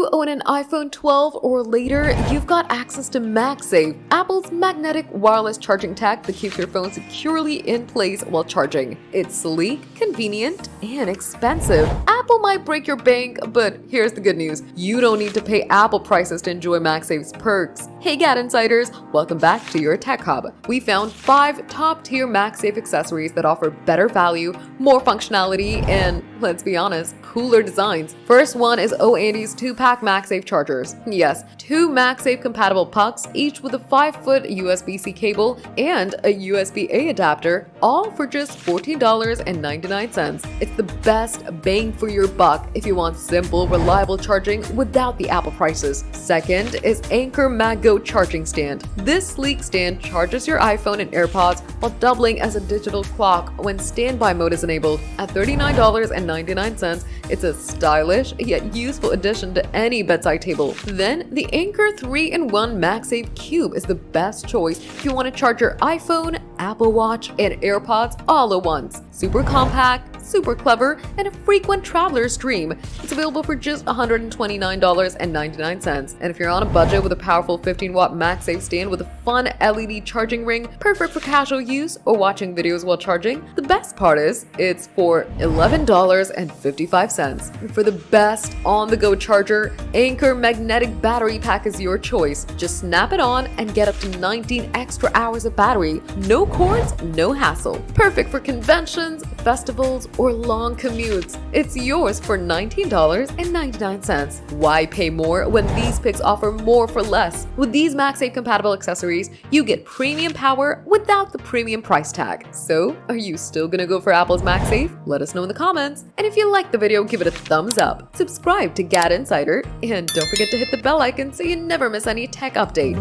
you own an iPhone 12 or later, you've got access to MagSafe, Apple's magnetic wireless charging tech that keeps your phone securely in place while charging. It's sleek, convenient, and expensive. Apple might break your bank, but here's the good news. You don't need to pay Apple prices to enjoy MagSafe's perks. Hey GadInsiders, welcome back to your Tech Hub. We found 5 top-tier MagSafe accessories that offer better value, more functionality, and, let's be honest, cooler designs. First one is Andy's 2-pack MagSafe chargers. Yes, 2 MagSafe compatible pucks, each with a 5-foot USB-C cable and a USB-A adapter, all for just $14.99. It's the best bang for your buck if you want simple, reliable charging without the Apple prices. Second is Anker MagGo charging stand. This sleek stand charges your iPhone and AirPods while doubling as a digital clock when standby mode is enabled. At $39.99, it's a stylish yet useful addition to any bedside table. Then, the Anker 3-in-1 MagSafe Cube is the best choice if you want to charge your iPhone, Apple Watch, and AirPods all at once. Super compact, super clever, and a frequent traveler's dream. It's available for just $129.99. And if you're on a budget with a powerful 15-watt MagSafe stand with a fun LED charging ring, perfect for casual use or watching videos while charging, the best part is it's for $11.55. For the best on-the-go charger, Anker Magnetic Battery Pack is your choice. Just snap it on and get up to 19 extra hours of battery. No cords, no hassle. Perfect for conventions, festivals, or long commutes. It's yours for $19.99. Why pay more when these picks offer more for less? With these MagSafe compatible accessories, you get premium power without the premium price tag. So, are you still gonna go for Apple's MagSafe? Let us know in the comments. And if you liked the video, give it a thumbs up. Subscribe to GadInsider, and don't forget to hit the bell icon so you never miss any tech update.